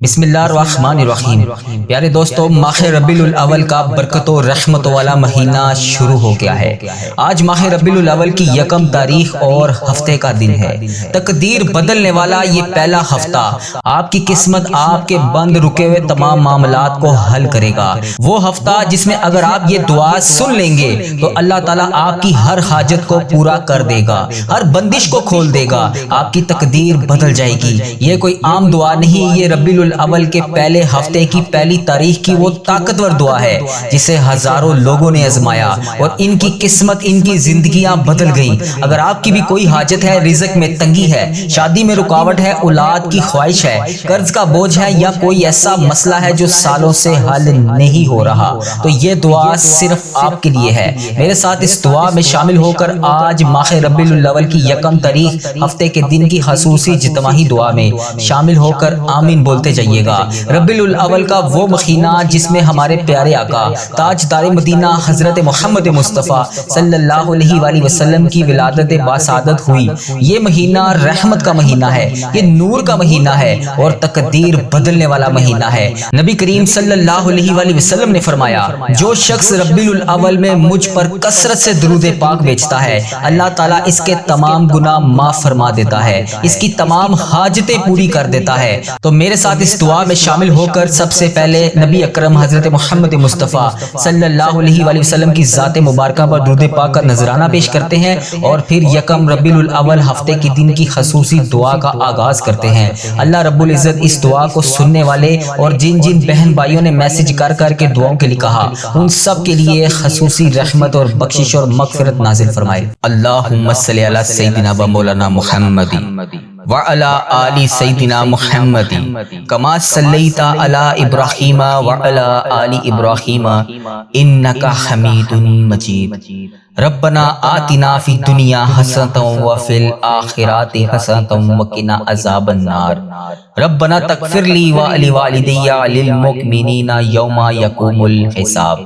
بسم اللہ الرحمن الرحیم۔ پیارے دوستو، ماہ ربیع الاول کا برکت و رحمت والا مہینہ شروع ہو گیا ہے۔ آج ماہ ربیع الاول کی یکم تاریخ اور ہفتے کا دن ہے۔ تقدیر بدلنے والا یہ پہلا ہفتہ آپ کی قسمت، آپ کے بند رکے ہوئے تمام معاملات کو حل کرے گا۔ وہ ہفتہ جس میں اگر آپ یہ دعا سن لیں گے تو اللہ تعالیٰ آپ کی ہر حاجت کو پورا کر دے گا، ہر بندش کو کھول دے گا، آپ کی تقدیر بدل جائے گی۔ یہ کوئی عام دعا نہیں، یہ ربیع الاول کے پہلے ہفتے کی پہلی تاریخ کی وہ طاقتور دعا ہے جسے ہزاروں لوگوں نے آزمایا اور ان کی قسمت، ان کی زندگیاں بدل گئیں۔ اگر آپ کی بھی کوئی حاجت ہے، رزق میں تنگی ہے، شادی میں رکاوٹ ہے، اولاد کی خواہش ہے، قرض کا بوجھ ہے یا کوئی ایسا مسئلہ ہے جو سالوں سے حل نہیں ہو رہا، تو یہ دعا صرف آپ کے لیے ہے۔ میرے ساتھ اس دعا میں شامل ہو کر آج ماہ ربیع الاول کی یکم تاریخ ہفتے کے دن کی خصوصی اجتماعی دعا میں شامل ہو کر آمین بولتے جائیے گا۔ ربیع الاول کا وہ مہینہ جس میں ہمارے پیارے آقا تاجدار مدینہ حضرت محمد مصطفیٰ صلی اللہ علیہ وآلہ وسلم کی ولادت باسعادت ہوئی۔ یہ مہینہ رحمت کا مہینہ ہے، یہ نور کا مہینہ ہے اور تقدیر بدلنے والا مہینہ ہے۔ نبی کریم صلی اللہ علیہ وآلہ وسلم نے فرمایا، جو شخص ربیع الاول میں مجھ پر کثرت سے درود پاک بیچتا ہے، اللہ تعالیٰ اس کے تمام گناہ معاف فرما دیتا ہے، اس کی تمام حاجتیں پوری کر دیتا ہے۔ تو میرے ساتھ اس دعا میں شامل ہو کر سب سے پہلے نبی اکرم حضرت محمد مصطفیٰ صلی اللہ علیہ وآلہ وسلم کی ذات مبارکہ پر درود پاک کا نذرانہ پیش کرتے ہیں اور پھر یکم ربیع الاول ہفتے کی دن کی خصوصی دعا کا آغاز کرتے ہیں۔ اللہ رب العزت اس دعا کو سننے والے اور جن جن بہن بھائیوں نے میسج کر کر کے دعاؤں کے لیے کہا، ان سب کے لیے خصوصی رحمت اور بخشش اور مغفرت نازل فرمائے۔ اللہم صلی علی سیدنا و مولانا محمد وعلی آل سیدنا محمد کما صلیت علی ابراہیم وعلی آل ابراہیم انک حمید مجید۔ ربنا آتنا فی الدنیا حسنۃ وفی الآخرۃ حسنۃ وقنا عذاب النار۔ ربنا تغفر لی ولوالدی وللمؤمنین یوم یقوم الحساب۔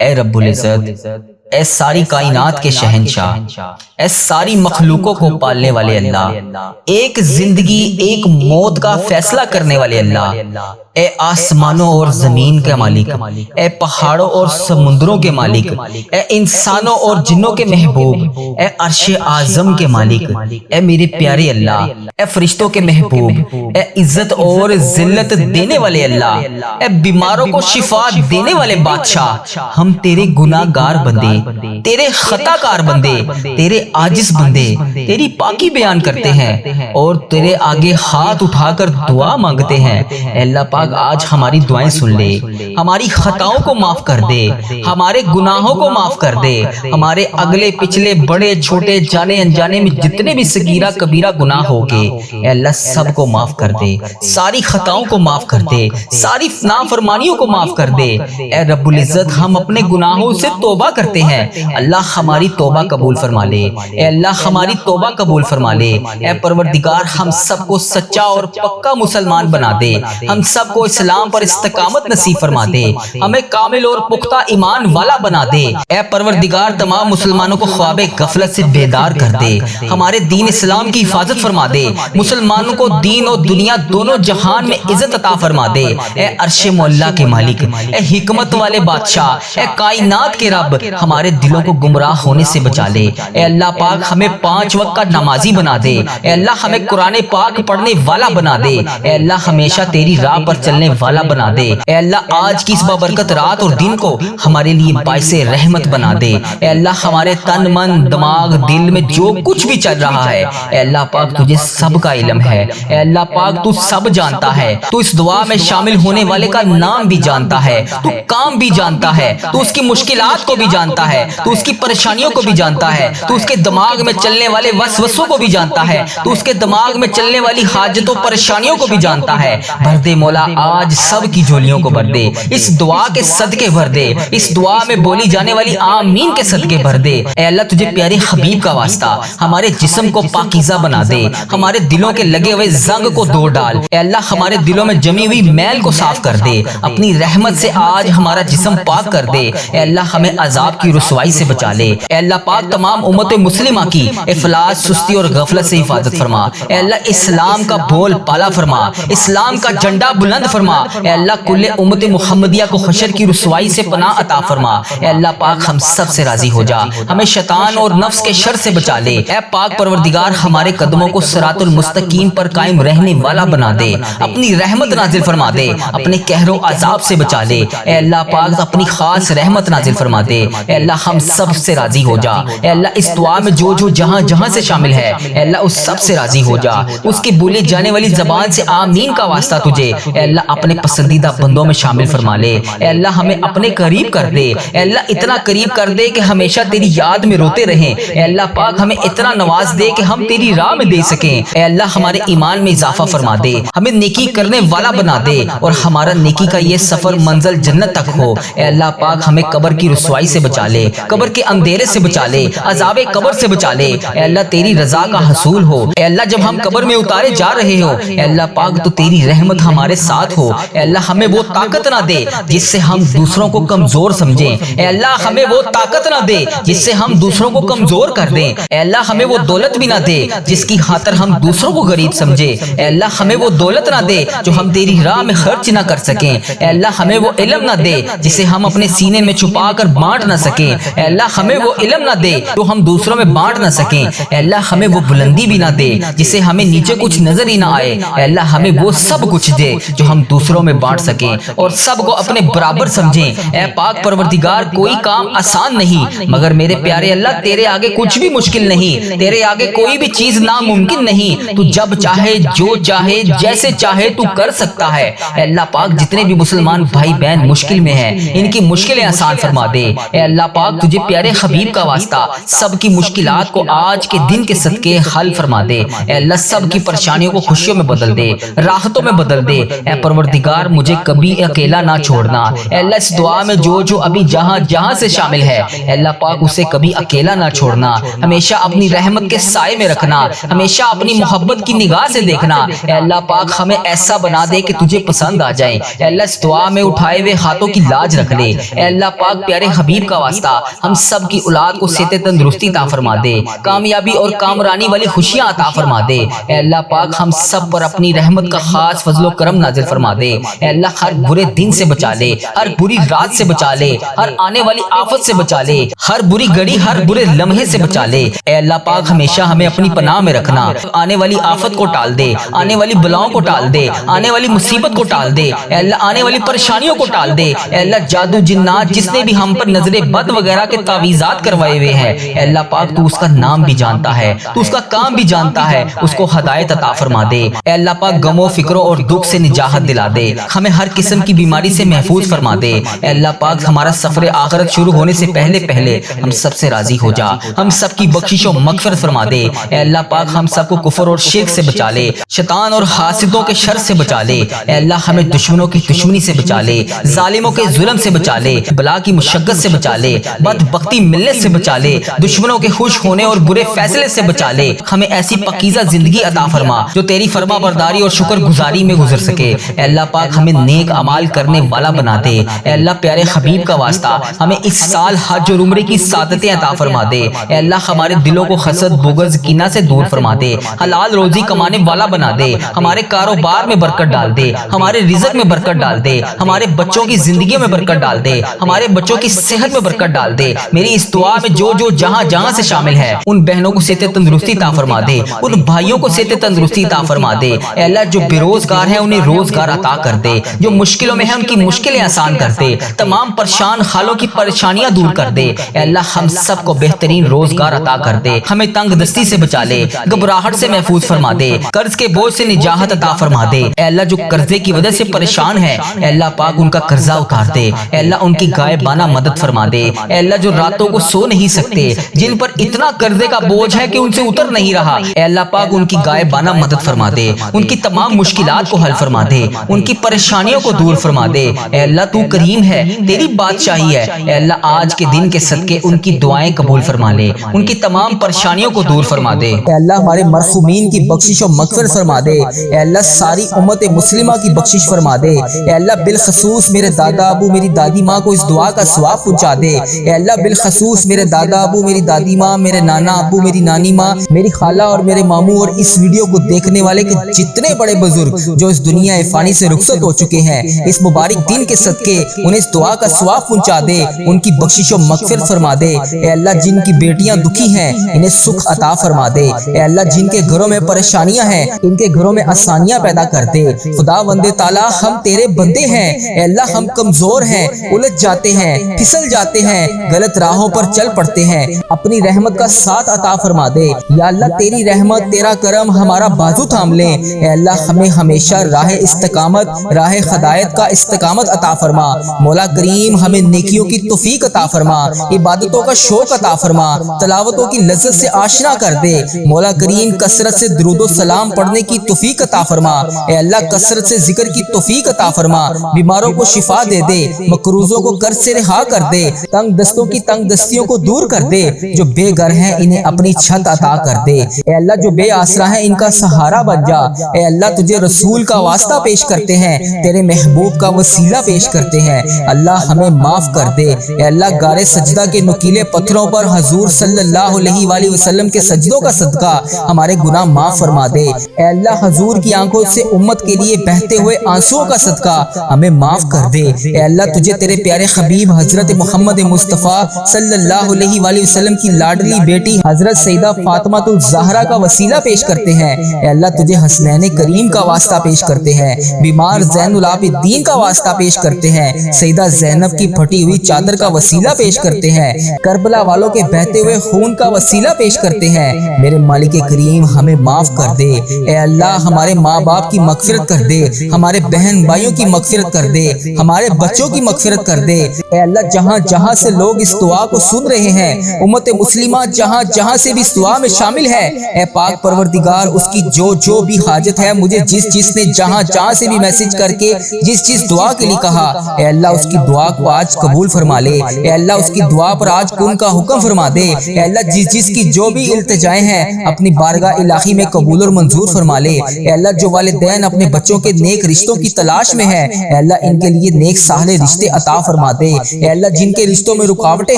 اے رب العزت، اے ساری کائنات کے شہنشاہ، اے ساری مخلوقوں کو پالنے والے اللہ، ایک زندگی ایک موت کا فیصلہ کرنے والے اللہ، اے آسمانوں اور زمین کے مالک، اے پہاڑوں اور سمندروں کے مالک، اے انسانوں اور جنوں کے محبوب، اے عرش اعظم کے مالک، اے میرے پیارے اللہ، اے فرشتوں کے محبوب، اے عزت اور ذلت دینے والے اللہ، اے بیماروں کو شفا دینے والے بادشاہ، ہم تیرے گناہ گار بندے، تیرے خطا کار بندے، تیرے عاجز بندے تیری پاکی بیان کرتے ہیں اور تیرے آگے ہاتھ اٹھا کر دعا مانگتے ہیں۔ اے اللہ پاک، آج ہماری دعائیں سن لے، ہماری خطاؤں کو معاف کر دے، ہمارے گناہوں کو معاف کر دے، ہمارے اگلے پچھلے بڑے چھوٹے جانے انجانے میں جتنے بھی صغیرہ کبیرہ گناہ ہو گے، اے اللہ سب کو معاف کر دے، ساری خطاؤں کو معاف کر دے، ساری نافرمانیوں کو معاف کر دے۔ اے رب العزت، ہم اپنے گناہوں سے توبہ کرتے ہیں، اللہ ہماری توبہ قبول فرما لے، اے اللہ ہماری توبہ قبول فرما لے۔ اے پروردگار، ہم سب کو سچا اور پکا مسلمان بنا دے، ہم سب کو اسلام پر استقامت نصیب فرما دے، ہمیں کامل اور پختہ ایمان والا بنا دے۔ اے پروردگار، تمام مسلمانوں کو خواب غفلت سے بیدار کر دے، ہمارے دین اسلام کی حفاظت فرما دے، مسلمانوں کو دین اور دنیا دونوں جہان میں عزت عطا فرما دے۔ اے عرش معلیٰ کے مالک، اے حکمت والے بادشاہ، اے کائنات کے رب، ہمارے دلوں کو گمراہ ہونے سے بچا لے۔ اے اللہ پاک، ہمیں 5 وقت کا نمازی بنا دے، اے اللہ ہمیں قرآن پاک پڑھنے والا بنا دے، اے اللہ ہمیشہ تیری راہ پر چلنے والا بنا دے۔ اے اللہ آج کی اس بابرکت رات اور دن کو ہمارے لیے باعث رحمت بنا دے۔ اے اللہ ہمارے تن من دماغ دل میں جو کچھ بھی چل رہا ہے، اے اللہ پاک تجھے سب کا علم ہے، اے اللہ پاک تو سب جانتا ہے، تو اس دعا میں شامل ہونے والے کا نام بھی جانتا ہے، تو کام بھی جانتا ہے، تو اس کی مشکلات کو بھی جانتا ہے، تو اس کی پریشانیوں کو بھی جانتا ہے، تو اس کے دماغ میں چلنے والے وسوسوں کو بھی جانتا ہے، تو اس کے دماغ میں چلنے والی حاجتوں پریشانیوں کو بھی جانتا ہے۔ بھر دے مولا، آج سب کی جھولیوں کو بھر دے، اس دعا کے صدقے بھر دے، اس دعا میں بولی جانے والی آمین کے صدقے بھر دے۔ اے اللہ تجھے پیارے حبیب کا واسطہ ہمارے جسم کو پاکیزہ بنا دے، ہمارے دلوں کے لگے ہوئے زنگ کو دھو ڈال، اے اللہ ہمارے دلوں میں جمی ہوئی میل کو صاف کر دے، اپنی رحمت سے آج ہمارا جسم پاک کر دے، اے اللہ ہمیں عذاب کی کی رسوائی سے بچا لے۔ اے اللہ پاک تمام امت مسلمہ کی افلاس، سستی اور غفلت سے حفاظت فرما۔ اے اللہ اسلام کا بول بالا فرما، اسلام کا جھنڈا بلند فرما۔ اے اللہ کل امت محمدیہ کو حشر کی رسوائی سے پناہ عطا فرما۔ اے اللہ پاک ہم سب سے راضی ہو جا، ہمیں شیطان اور نفس کے شر سے بچا لے۔ اے پاک پروردگار ہمارے قدموں کو صراط المستقیم پر قائم رہنے والا بنا دے، اپنی رحمت نازل فرما دے، اپنے قہر و عذاب سے بچا لے۔ اے اللہ پاک اپنی خاص رحمت نازل فرما دے۔ اے اللہ ہم سب سے راضی ہو جا۔ اے اللہ اس دعا میں جو جہاں جہاں سے شامل ہے، اے اللہ اس سب سے راضی ہو جا۔ اس کی بولی جانے والی زبان سے آمین کا واسطہ تجھے اے اللہ اپنے پسندیدہ بندوں میں شامل فرما لے۔ اے اللہ ہمیں اپنے قریب کر دے، اے اللہ اتنا قریب کر دے کہ ہمیشہ تیری یاد میں روتے رہیں۔ اے اللہ پاک ہمیں اتنا نواز دے کہ ہم تیری راہ میں دے سکیں۔ اے اللہ ہمارے ایمان میں اضافہ فرما دے، ہمیں نیکی کرنے والا بنا دے اور ہمارا نیکی کا یہ سفر منزل جنت تک ہو۔ اے اللہ پاک ہمیں قبر کی رسوائی سے بچا لے، قبر کے اندھیرے سے بچا لے، عذاب قبر سے بچا لے۔ اے اللہ تیری رضا کا حصول ہو۔ اے اللہ جب ہم قبر میں اتارے جا رہے ہو، اے اللہ پاک تو تیری رحمت ہمارے ساتھ ہو۔ اے اللہ ہمیں وہ طاقت نہ دے جس سے ہم دوسروں کو کمزور سمجھیں۔ اے اللہ ہمیں وہ طاقت نہ دے جس سے ہم دوسروں کو کمزور کر دیں۔ اے اللہ ہمیں وہ دولت بھی نہ دے جس کی خاطر ہم دوسروں کو غریب سمجھیں۔ اے اللہ ہمیں وہ دولت نہ دے جو ہم تیری راہ میں خرچ نہ کر سکیں۔ اے اللہ ہمیں وہ علم نہ دے جسے ہم اپنے سینے میں چھپا کر بانٹ نہ سکیں۔ اے اللہ ہمیں وہ علم نہ دے جو ہم دوسروں میں بانٹ نہ سکیں۔ اے اللہ ہمیں وہ بلندی بھی نہ دے جسے ہمیں نیچے کچھ نظر ہی نہ آئے۔ اے اللہ ہمیں وہ سب کچھ دے جو ہم دوسروں میں بانٹ سکیں اور سب کو اپنے برابر سمجھیں۔ اے پاک پروردگار کوئی کام آسان نہیں مگر میرے پیارے اللہ تیرے آگے کچھ بھی مشکل نہیں، تیرے آگے کوئی بھی چیز ناممکن نہیں۔ تو جب چاہے جو چاہے جیسے چاہے تو کر سکتا ہے۔ اے اللہ پاک جتنے بھی مسلمان بھائی بہن مشکل میں ہیں ان کی مشکلیں آسان فرما دے۔ اے اللہ پاک تجھے پیارے حبیب کا واسطہ سب کی مشکلات کو آج کے دن کے صدقے حل فرما دے۔ اے اللہ سب کی پریشانیوں کو خوشیوں میں بدل دے، راحتوں میں بدل دے۔ اے پروردگار مجھے کبھی اکیلا نہ چھوڑنا۔ اے اللہ اس دعا میں جو ابھی جہاں جہاں سے شامل ہے، اے اللہ پاک اسے کبھی اکیلا نہ چھوڑنا، ہمیشہ اپنی رحمت کے سائے میں رکھنا، ہمیشہ اپنی محبت کی نگاہ سے دیکھنا۔ اے اللہ پاک ہمیں ایسا بنا دے کہ تجھے پسند آ جائے۔ اے اللہ اس دعا میں اٹھائے ہوئے ہاتھوں کی لاج رکھ لے۔ اے اللہ پاک پیارے حبیب کا واسطہ ہم سب کی اولاد کو صحت تندرستی عطا فرما دے، کامیابی اور کامرانی والی خوشیاں عطا فرما دے۔ اے اللہ پاک ہم سب پر اپنی رحمت کا خاص فضل و کرم نازل فرما دے۔ اے اللہ ہر برے دن سے بچا لے، ہر بری رات سے بچا لے، ہر آنے والی آفت سے بچا لے، ہر بری گھڑی ہر برے لمحے سے بچا لے۔ اے اللہ پاک ہمیشہ ہمیں اپنی پناہ میں رکھنا، آنے والی آفت کو ٹال دے، آنے والی بلاؤں کو ٹال دے، آنے والی مصیبت کو ٹال دے۔ اے اللہ آنے والی پریشانیوں کو ٹال دے۔ اے اللہ جادو جنات جس نے بھی ہم پر نظر بد وغیرہ کے تعویذات کروائے ہوئے ہیں، اے اللہ پاک تو اس کا نام بھی جانتا ہے، تو اس کا کام بھی جانتا ہے، اس کو ہدایت عطا فرما دے۔ اے اللہ پاک غموں فکروں اور دکھ سے نجات دلا دے، ہمیں ہر قسم کی بیماری سے محفوظ فرما دے۔ اے اللہ پاک ہمارا سفر آخرت شروع ہونے سے پہلے ہم سب سے راضی ہو جا، ہم سب کی بخشش و مغفرت فرما دے۔ اے اللہ پاک ہم سب کو کفر اور شرک سے بچا لے، شیطان اور حاسدوں کے شر سے بچا لے۔ اے اللہ ہمیں دشمنوں کی دشمنی سے بچا لے، ظالموں کے ظلم سے بچا لے، بلا کی مشقت سے بچا لے، بدبختی ملنے سے بچا لے، دشمنوں کے خوش ہونے اور برے فیصلے سے بچا لے۔ ہمیں ایسی پاکیزہ زندگی عطا فرما جو تیری فرما برداری اور شکر گزاری میں گزر سکے۔ اے اللہ پاک ہمیں نیک اعمال کرنے والا بنا دے۔ اے اللہ پیارے حبیب کا واسطہ ہمیں اس سال حج اور عمرے کی سعادتیں عطا فرما دے۔ اے اللہ ہمارے دلوں کو حسد بغض کینہ سے دور فرما دے، حلال روزی کمانے والا بنا دے، ہمارے کاروبار میں برکت ڈال دے، ہمارے رزق میں برکت ڈال دے، ہمارے بچوں کی زندگیوں میں برکت ڈال دے، ہمارے بچوں کی صحت میں برکت ڈال دے۔ میری اس دعا میں جو جہاں جہاں سے شامل ہے ان بہنوں کو صحت تندرستی عطا فرما دے، ان بھائیوں کو صحت تندرستی عطا فرما دے۔ اے اللہ جو بے روزگار ہیں انہیں روزگار عطا کر دے، جو مشکلوں میں ہیں ان کی مشکلیں آسان کر دے، تمام پریشان حالوں کی پریشانیاں دور کر دے۔ اے اللہ ہم سب کو بہترین روزگار عطا کر دے، ہمیں تنگ دستی سے بچا لے، گھبراہٹ سے محفوظ فرما دے، قرض کے بوجھ سے نجات عطا فرما دے۔ اے اللہ جو قرضے کی وجہ سے پریشان ہے، اے اللہ پاک ان کا قرضہ اتار دے، اے اللہ ان کی غائبانہ مدد فرما دے۔ اے اللہ جو راتوں کو سو نہیں سکتے، جن پر اتنا قرضے کا بوجھ ہے کہ ان سے اتر نہیں رہا، اے اللہ پاک ان کی غائبانہ مدد فرما دے، ان کی تمام مشکلات کو حل فرما دے، ان کی پریشانیوں کو دور فرما دے۔ اے اللہ تو کریم ہے، تیری بادشاہی ہے، اے اللہ آج کے دن کے صدقے ان کی دعائیں قبول فرما لے، ان کی تمام پریشانیوں کو دور فرما دے۔ اے اللہ ہمارے مرحومین کی بخشش و مغفرت فرما دے، اے اللہ ساری امت مسلمہ کی بخشش فرما دے، اے اللہ بالخصوص میرے دادا ابو میری دادی ماں کو اس دعا کا ثواب پہنچا دے، اے اللہ بالخصوص میرے دادا ابو، میری دادی ماں، میرے نانا ابو، میری نانی ماں، میری خالہ اور میرے ماموں اور اس ویڈیو کو دیکھنے والے کے جتنے بڑے بزرگ جو اس دنیا فانی سے رخصت ہو چکے ہیں، اس مبارک دن کے صدقے انہیں اس دعا کا ثواب پہنچا دے، ان کی بخشش و مغفرت فرما دے۔ اے اللہ جن کی بیٹیاں دکھی ہیں انہیں سکھ عطا فرما دے۔ اے اللہ جن کے گھروں میں پریشانیاں ہیں ان کے گھروں میں آسانیاں پیدا کر دے۔ خدا بند تعالیٰ ہم تیرے بندے ہیں، اے اللہ ہم کمزور ہیں، الجھ جاتے ہیں، پھسل جاتے ہیں، غلط راہوں پر چل پڑتے ہیں، اپنی رحمت کا ساتھ عطا فرما دے۔ یا اللہ تیری رحمت تیرا کرم ہمارا بازو تھام لے۔ اے اللہ ہمیں ہمیشہ راہ استقامت، راہ ہدایت کا استقامت عطا فرما۔ مولا کریم ہمیں نیکیوں کی توفیق عطا فرما، عبادتوں کا شوق عطا فرما، تلاوتوں کی لذت سے آشنا کر دے۔ مولا کریم کثرت سے درود و سلام پڑھنے کی توفیق عطا فرما۔ اے اللہ کثرت سے ذکر کی توفیق عطا فرما، بیماروں کو شفا دے دے، مقروضوں کو قرض سے رہا کر دے، تنگ دستوں کی تنگ دستیوں کو دور کر دے، جو بے گھر ہیں انہیں اپنی چھت عطا کر دے۔ اے اللہ جو بے آسرا ہیں ان کا سہارا بن جا۔ اے اللہ تجھے رسول کا واسطہ پیش کرتے ہیں، تیرے محبوب کا وسیلہ پیش کرتے ہیں، اللہ ہمیں معاف کر دے۔ اے اللہ غار سجدہ کے نکیلے پتھروں پر حضور صلی اللہ علیہ وآلہ وسلم کے سجدوں کا صدقہ ہمارے گناہ معاف فرما دے۔ اے اللہ حضور کی آنکھوں سے امت کے لیے بہتے ہوئے آنسوؤں کا صدقہ ہمیں معاف کر دے۔ اے اللہ تجھے تیرے پیارے حبیب حضرت محمد مصطفیٰ صلی اللہ علیہ وآلہ وسلم کی لاڈلی بیٹی حضرت سیدہ فاطمہ الزہرا کا وسیلہ پیش کرتے ہیں۔ اے اللہ تجھے حسنین کریم کا واسطہ پیش کرتے ہیں، بیمار زین العابدین کا واسطہ پیش کرتے ہیں، سیدہ زینب کی پھٹی ہوئی چادر کا وسیلہ پیش کرتے ہیں، کربلا والوں کے بہتے ہوئے خون کا وسیلہ پیش کرتے ہیں۔ میرے مالک کریم ہمیں معاف کر دے۔ اے اللہ ہمارے ماں باپ کی مغفرت کر دے، ہمارے بہن بھائیوں کی مغفرت کر دے، ہمارے بچوں کی مغفرت کر دے۔ اے اللہ جہاں جہاں سے لوگ اس دعا کو سن رہے ہیں، امت مسلمہ جہاں جہاں سے بھی اس دعا میں شامل ہے، اے پاک پروردگار اس کی جو بھی حاجت ہے، مجھے جس نے جہاں جہاں سے بھی میسج کر کے جس دعا کے لیے کہا، اے اللہ اس کی دعا کو آج قبول فرما لے۔ اے اللہ اس کی دعا پر آج کن کا حکم فرما دے۔ اے اللہ جس کی جو بھی التجائیں ہیں اپنی بارگاہ الہی میں قبول اور منظور فرما لے۔ اے اللہ جو والدین اپنے بچوں کے نیک رشتوں کی تلاش میں ہیں، اے اللہ ان کے لیے نیک صالح رشتے عطا فرما دے۔ اے اللہ جن کے رشتوں میں رکاوٹیں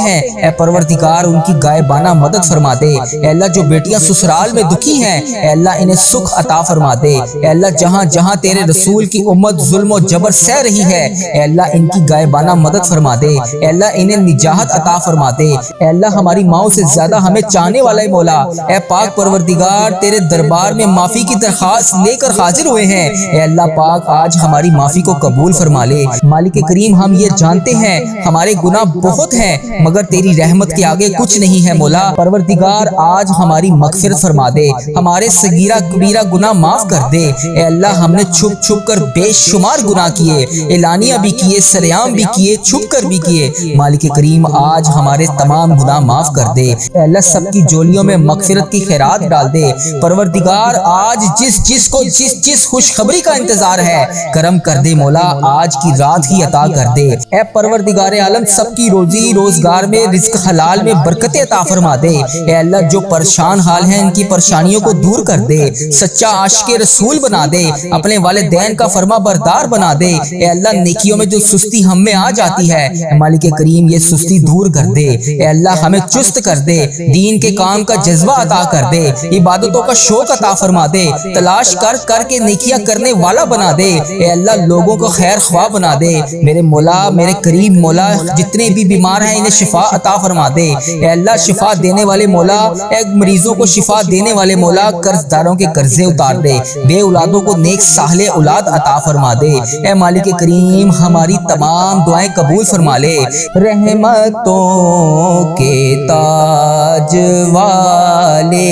ہیں، اے پروردگار ان کی غائبانہ مدد فرما دے۔ اے اللہ جو بیٹیاں سسرال میں دکھی ہیں، اے اللہ انہیں سکھ عطا فرما دے۔ اے اللہ جہاں جہاں تیرے رسول کی امت ظلم و جبر سہ رہی ہے، اے اللہ ان کی غائبانہ مدد فرما دے۔ اے اللہ انہیں نجات عطا فرما دے۔ اے اللہ ہماری ماؤں سے زیادہ ہمیں چاہنے والا مولا، اے پاک پروردگار تیرے دربار میں معافی کی درخواست لے کر حاضر ہوئے ہیں۔ اے اللہ پاک آج ہماری معافی کو قبول فرما لے۔ مالک کریم ہم یہ جانتے ہیں ہمارے گناہ بہت ہیں مگر تیری رحمت کے آگے کچھ نہیں ہے مولا۔ پروردگار آج ہماری مغفرت فرما دے، ہمارے صغیرہ کبیرہ گناہ معاف کر دے۔ اے اللہ ہم نے چھپ چھپ کر بے شمار گناہ کیے، اعلانیہ بھی کیے، سریعام بھی کیے، چھپ کر بھی کیے۔ مالک کریم آج ہمارے تمام گناہ معاف کر دے۔ اے اللہ سب کی جولیوں میں مغفرت کی خیرات ڈال دے۔ پروردگار آج جس کو جس خوشخبری کا انتظار ہے کرم کر دے مولا، آج کی رات ہی عطا کر دے۔ اے پروردگار عالم سب کی روزی روزگار میں رزق حلال میں برکت عطا فرما دے۔ اے اللہ جو پریشان حال ہیں ان کی پریشانیوں کو دور کر دے، سچا عاشق رسول بنا دے، اپنے والدین کا فرما بردار بنا دے۔ اے اللہ نیکیوں میں جو سستی ہم میں آ جاتی ہے مالک کریم یہ سستی دور کر دے۔ اے اللہ ہمیں چست کر دے، دین کے کام کا جذبہ عطا کر دے، عبادتوں کا شوق عطا فرما دے، تلاش کر کے نیکیاں کرنے والا بنا دے۔ اے اللہ لوگوں کو خیر خواہ بنا دے۔ میرے مولا میرے کریم مولا جتنے بھی بیمار ہیں انہیں شفا عطا فرما دے۔ اے اللہ شفا دینے والے مولا، اے مریضوں کو شفا دینے والے مولا، قرض داروں کے قرضے اتار دے، بے اولادوں کو نیک صالح اولاد عطا فرما دے۔ اے مالک کریم ہماری تمام دعائیں قبول فرما لے۔ رحمتوں کے تاج والے،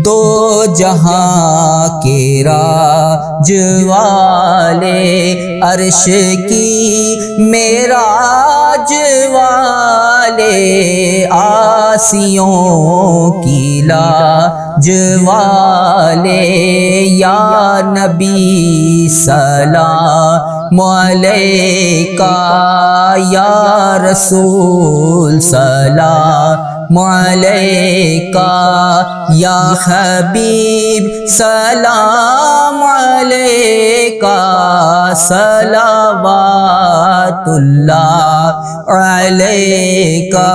دو جہاں کے راج والے، عرش کی معراج والے، آسیوں کی لاج والے، یا نبی سلام علیکہ، یا رسول سلام علیکا یا حبیب سلام علیکا صلوات اللہ علیکا۔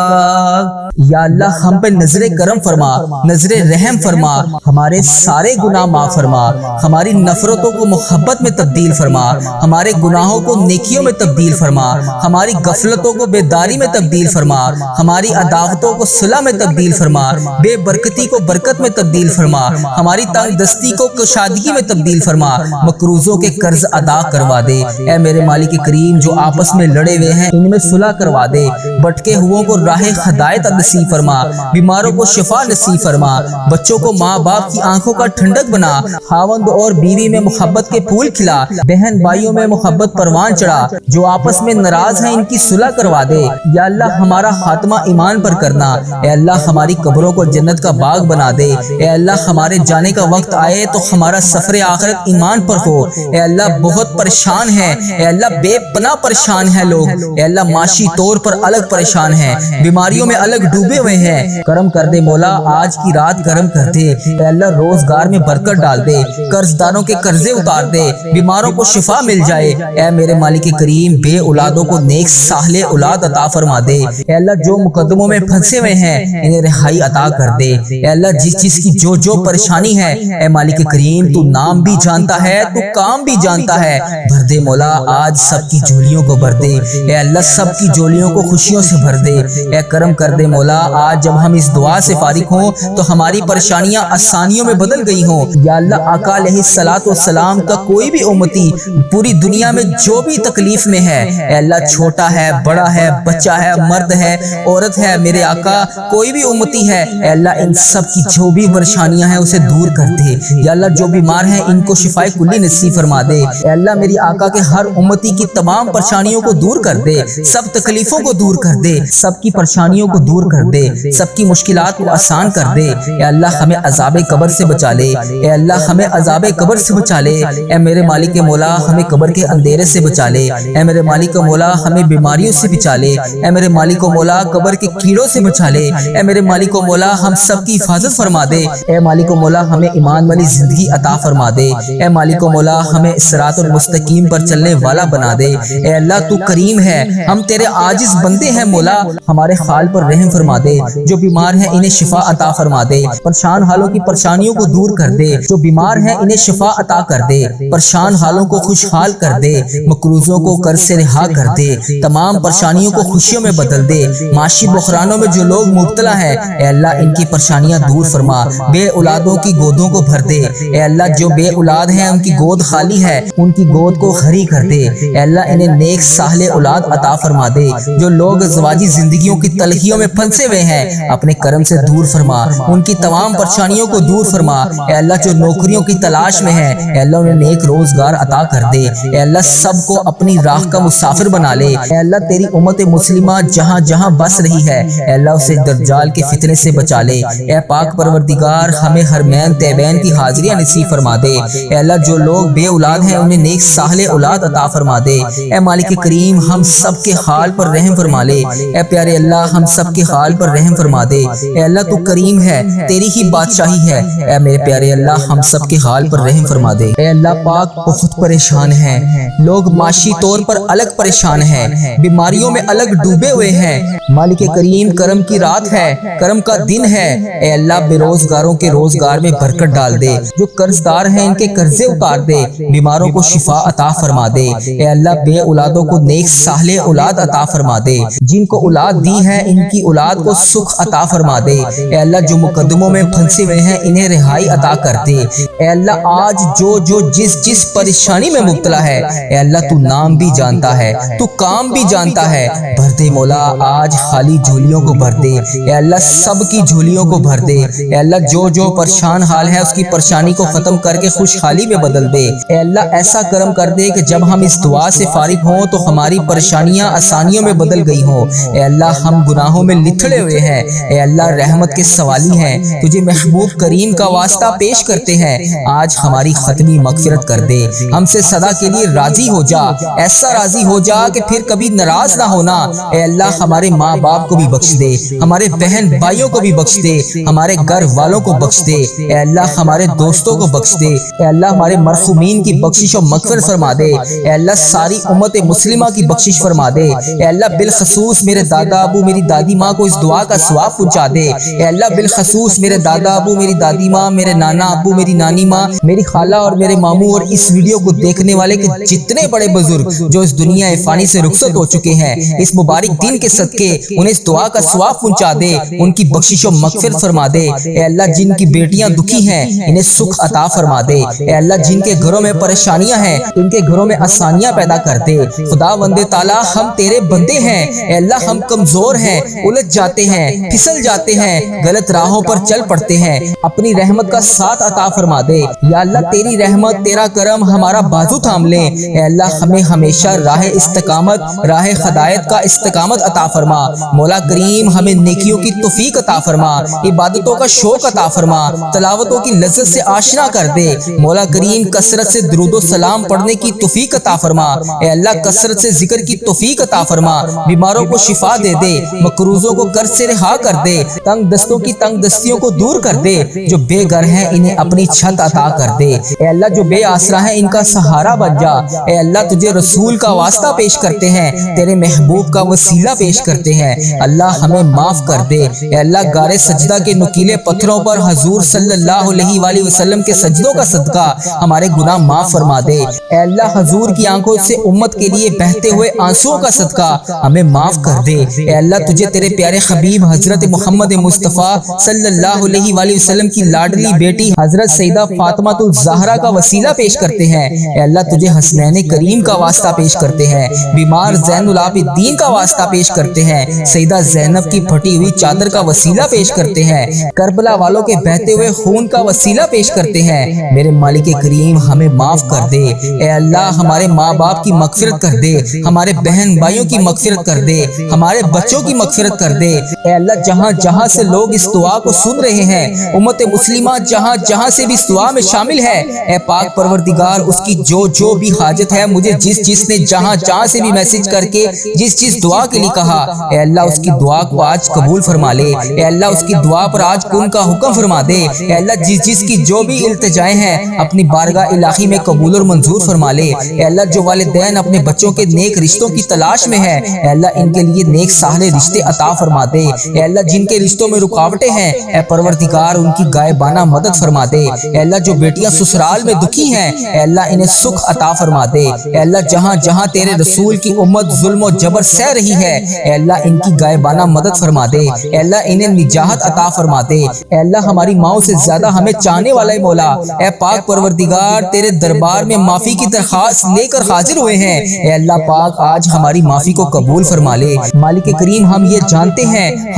یا اللہ ہم پہ نظر کرم فرما، نظر رحم فرما، ہمارے سارے گناہ معاف فرما، ہماری نفرتوں کو محبت میں تبدیل فرما، ہمارے گناہوں کو نیکیوں میں تبدیل فرما، ہماری غفلتوں کو بیداری میں تبدیل فرما، ہماری عداوتوں کو صلح میں تبدیل فرما، بے برکتی کو برکت میں تبدیل فرما، ہماری تنگ دستی کو کشادگی میں تبدیل فرما، مقروضوں کے قرض ادا کروا دے۔ اے میرے مالک کریم جو آپس میں لڑے ہوئے ہیں ان میں صلح کروا دے، بھٹکے ہوئوں کو راہ ہدایت نصیب فرما، بیماروں کو شفا نصیب فرما، بچوں کو ماں باپ کی آنکھوں کا ٹھنڈک بنا، خاوند اور بیوی میں محبت کے پھول کھلا، بہن بھائیوں میں محبت پروان چڑھا، جو آپس میں ناراض ہیں ان کی صلح کروا دے۔ یا اللہ ہمارا خاتمہ ایمان پر کرنا، اے اللہ ہماری قبروں کو جنت کا باغ بنا دے، اے اللہ ہمارے جانے کا وقت آئے تو ہمارا سفر آخرت ایمان پر ہو۔ اے اللہ بہت پریشان ہیں، اے اللہ بے پناہ پریشان ہیں لوگ، اے اللہ معاشی طور پر الگ پریشان ہیں، بیماریوں میں الگ ڈوبے ہوئے ہیں، کرم کر دے مولا، آج کی رات کرم کر دے، اے اللہ روزگار میں برکت ڈال دے، قرض داروں کے قرضے اتار دے، بیماروں کو شفا مل جائے، اے میرے مالک کریم بے اولادوں کو نیک صالح اولاد عطا فرما دے، اے اللہ جو مقدموں میں پھنسے ہوئے ہیں انہیں رہائی عطا کر دے، اے اللہ جس چیز کی جو پریشانی ہے اے مالک کریم تو نام بھی جانتا ہے، تو کام بھی جانتا ہے، بھر دے مولا، آج سب کی جھولیوں کو بھر دے، اے اللہ سب کی جھولیوں کو خوشیوں سے بھر دے، اے کرم کر دے مولا، آج جب ہم اس دعا سے فارغ ہوں تو ہماری پریشانیاں آسانیوں میں بدل گئی ہوں۔ یا اللہ آقا علیہ الصلوۃ والسلام کا کوئی بھی امتی پوری دنیا میں جو بھی تکلیف میں ہے، اے اللہ چھوٹا ہے بڑا ہے بچہ ہے مرد ہے عورت ہے، میرے آقا کوئی بھی امتی ہے، اے اللہ ان سب کی جو بھی پریشانیاں ہیں اسے دور کر دے۔ یا اللہ جو بیمار ہیں ان کو شفائے کلی نصیب فرما دے، اے اللہ میری آقا کے ہر امتی کی تمام پریشانیوں کو دور کر دے، سب تکلیفوں کو دور کر دے، سب کی پریشانیوں کو دور کر دے، سب کی مشکلات کو آسان کر دے، اے اللہ ہمیں عذاب قبر سے بچا لے، اے اللہ ہمیں عذاب قبر سے بچا لے، اے میرے مالک مولا ہمیں قبر کے اندھیرے سے بچا لے، اے میرے مالک مولا ہمیں بیماریوں سے بچا لے، اے میرے مالک مولا قبر کے کیڑوں سے بچا لے، اے میرے مالک مولا ہم سب کی حفاظت فرما دے، اے مالک مولا ہمیں ایمان والی زندگی عطا فرما دے، اے مالک مولا ہمیں صراط المستقیم پر چلنے والا بنا دے، اے اللہ تو کریم ہے، ہم تیرے عاجز بندے ہیں مولا، ہمارے حال پر رحم فرما دے، جو بیمار ہیں انہیں شفا عطا فرما دے، پریشان حالوں کی پریشانیوں کو دور کر دے، جو بیمار ہیں انہیں شفا عطا کر دے، پریشان حالوں کو خوشحال کر دے، مقروضوں کو قرض سے رہا کر دے، تمام پریشانیوں کو خوشیوں میں بدل دے، معاشی بحرانوں میں جو لوگ مبتلا ہیں اے اللہ ان کی پریشانیاں دور فرما، بے اولادوں کی گودوں کو بھر دے، اے اللہ جو بے اولاد ہیں ان کی گود خالی ہے ان کی گود کو خری کر دے، اے اللہ انہیں نیک صالح اولاد عطا فرما دے، جو لوگ ازواجی زندگیوں کی تلخیوں میں پھنسے ہوئے ہیں اپنے کرم سے دور فرما، ان کی تمام پریشانیوں کو دور فرما، اے اللہ جو نوکریوں کی تلاش میں ہیں اے اللہ انہیں نیک روزگار عطا کر دے، اے اللہ سب کو اپنی راہ کا مسافر بنا لے، اے اللہ تیری امت مسلمہ جہاں جہاں بس رہی ہے اے اللہ اسے دجال کے فتنے سے بچا لے، اے پاک پروردگار ہمیں حرمین طیبین کی حاضریاں نصیب فرما دے، اے اللہ جو لوگ بے اولاد ہیں انہیں نیک صالح اولاد عطا فرما دے، اے مالک کریم ہم سب کے حال پر رحم فرما لے، اے پیارے اللہ ہم سب کے حال پر رحم فرما دے، اے اللہ تو کریم ہے تیری ہی بادشاہی ہے، اے میرے پیارے اللہ ہم سب کے حال پر رحم فرما دے، اے اللہ پاک بہت پریشان ہیں لوگ، معاشی طور پر الگ پریشان ہیں، بیماریوں میں الگ ڈوبے ہوئے ہیں، مالک کریم کرم کی رات ہے کرم کا دن ہے، اے اللہ بے روزگاروں کے روزگار میں برکت ڈال دے، جو قرض دار ہیں ان کے قرضے اتار دے، بیماروں کو شفا عطا فرما دے، اے اللہ بے اولادوں کو نیک صالح اولاد عطا فرما دے، جن کو اولاد دی ہے ان کی اولاد کو سکھ عطا فرما دے، اے اللہ جو مقدموں میں پھنسے ہوئے ہیں انہیں رہائی عطا کر دے، اے اللہ آج جو جس پریشانی میں مبتلا ہے اے اللہ تو نام بھی جانتا ہے تو کام بھی جانتا ہے، بھر دے مولا آج خالی جھولیوں کو بھر دے، اے اللہ سب کی جھولیوں کو بھر دے، اے اللہ جو پریشان حال ہے اس کی پریشانی کو ختم کر کے خوشحالی میں بدل دے، اے اللہ ایسا کرم کر دے کہ جب ہم اس دعا سے فارغ ہوں تو ہماری پریشانیاں آسانیوں میں بدل گئی ہوں، اے اللہ ہم گناہوں میں لتھڑے ہوئے ہیں، اے اللہ رحمت کے سوالی ہیں، تجھے محبوب کریم کا واسطہ پیش کرتے ہیں، آج ہماری ختمی مغفرت کر دے، ہم سے سدا کے لیے راضی ہو جا، ایسا راضی ہو جا کہ پھر کبھی ناراض نہ ہونا، اے اللہ ہمارے ماں باپ کو بھی بخش دے، ہمارے بہن بھائیوں کو بھی بخش دے، ہمارے گھر والوں کو بخش دے، اے اللہ ہمارے دوستوں کو بخش دے، اے اللہ ہمارے مرحومین کی بخشش و مغفرت فرما دے، اے اللہ ساری امت مسلمہ کی بخشش فرما دے، اے اللہ بالخصوص میرے دادا ابو میری دادی ماں کو اس دعا کا ثواب پہنچا دے، اے اللہ بالخصوص میرے دادا ابو میری دادی ماں، میرے نانا ابو میری نانی ماں، میری خالہ اور میرے ماموں اور اس ویڈیو کو دیکھنے والے کے جتنے بڑے بزرگ جو اس دنیا فانی سے رخصت ہو چکے ہیں، اس مبارک دن کے صدقے انہیں اس دعا کا ثواب پہنچا دے، ان کی بخشش و مغفرت فرما دے، اے اللہ جن کی بیٹیاں دکھی ہیں انہیں سکھ عطا فرما دے، اے اللہ جن کے گھروں میں پریشانیاں ہیں ان کے گھروں میں آسانیاں پیدا کر دے۔ خدا وند تعالیٰ ہم تیرے بندے ہیں، اے اللہ ہم کمزور ہیں، الجھ جاتے ہیں، پھسل جاتے ہیں، غلط راہوں پر چل پڑتے ہیں، اپنی رحمت کا ساتھ عطا فرما دے یا اللہ تیری رحمت تیرا کرم ہمارا بازو تھام لے، اے اللہ ہمیں ہمیشہ راہ استقامت راہ ہدایت کا استقامت عطا فرما، مولا کریم ہمیں نیکیوں کی توفیق عطا فرما، عبادتوں کا شوق عطا فرما، تلاوتوں کی لذت سے آشنا کر دے، مولا کریم کثرت سے درود و سلام پڑھنے کی توفیق عطا فرما، اے اللہ کثرت سے ذکر کی توفیق عطا فرما، بیماروں کو شفا دے دے، مقروضوں کو قرض سے رہا کر دے، تنگ دستوں کی تنگ دستیوں کو دور کر دے، جو بے گھر ہیں انہیں اپنی چھت عطا کر دے، اے اللہ جو بے آسرا ہیں ان کا سہارا بن جا، اے اللہ تجھے رسول کا واسطہ پیش کرتے ہیں، تیرے محبوب کا وسیلہ پیش کرتے ہیں، اللہ ہمیں معاف کر دے، اے اللہ غار سجدہ کے نکیلے پتھروں پر حضور صلی اللہ علیہ وآلہ وسلم کے سجدوں کا صدقہ ہمارے گناہ معاف فرما دے، اے اللہ حضور کی آنکھوں سے امت کے لیے بہتے ہوئے آنسوؤں کا صدقہ ہمیں معاف کر دے، اے اللہ تجھے تیرے پیارے حبیب حضرت محمد مصطفیٰ صلی اللہ علیہ وآلہ وسلم کی لاڈلی بیٹی حضرت سیدہ فاطمہ الزہرا کا وسیلہ پیش کرتے ہیں، اے اللہ تجھے حسنین کریم کا واسطہ پیش کرتے ہیں، بیمار زین العابدین کا واسطہ پیش کرتے ہیں، سیدہ زینب کی پھٹی ہوئی چادر کا وسیلہ پیش کرتے ہیں، کربلا والوں کے بہتے ہوئے خون کا وسیلہ پیش کرتے ہیں، میرے مالک کریم ہمیں معاف کر دے، اے اللہ ہمارے ماں باپ کی مغفرت کر دے، ہمارے بہن بھائیوں کی مغفرت کر دے، ہمارے بچوں کی مغفرت کر دے، اے اللہ جہاں جہاں سے لوگ اس دعا کو سن رہے ہیں، امت مسلمہ جہاں جہاں سے بھی اس دعا میں شامل ہے، اے پاک پروردگار اس کی جو بھی حاجت ہے، مجھے جس نے جہاں جہاں سے بھی میسج کر کے جس دعا کے لیے کہا، اے اللہ اس کی دعا کو آج قبول فرما لے، اے اللہ اس کی دعا پر آج کن کا حکم فرما دے، اے اللہ جس کی جو بھی التجائیں ہیں اپنی بارگاہ الہی میں قبول اور منظور فرما لے، اے اللہ جو والدین اپنے بچوں کے نیک رشتوں کی تلاش میں ہے، اے اللہ ان کے لیے نیک صالح رشتے عطا فرما دے، اے اللہ جن کے رشتوں میں رکاوٹیں ہیں اے پروردگار ان کی غائبانہ مدد فرما دے، اے اللہ جو بیٹیاں سسرال میں دکھی ہیں اے اللہ انہیں سکھ عطا فرما دے، اے اللہ جہاں جہاں تیرے رسول کی امت ظلم و جبر سہ رہی ہے اے اللہ ان کی غائبانہ مدد فرما دے، اے اللہ انہیں نجات عطا فرما دے، اے اللہ ہماری ماؤں سے زیادہ ہمیں چاہنے والا ہے مولا، اے پاک پروردگار تیرے دربار میں معافی کی درخواست لے کر حاضر ہوئے ہیں، اے اللہ پاک آج ہماری معافی کو قبول فرما لے، مالک کریم ہم یہ جانتے ہیں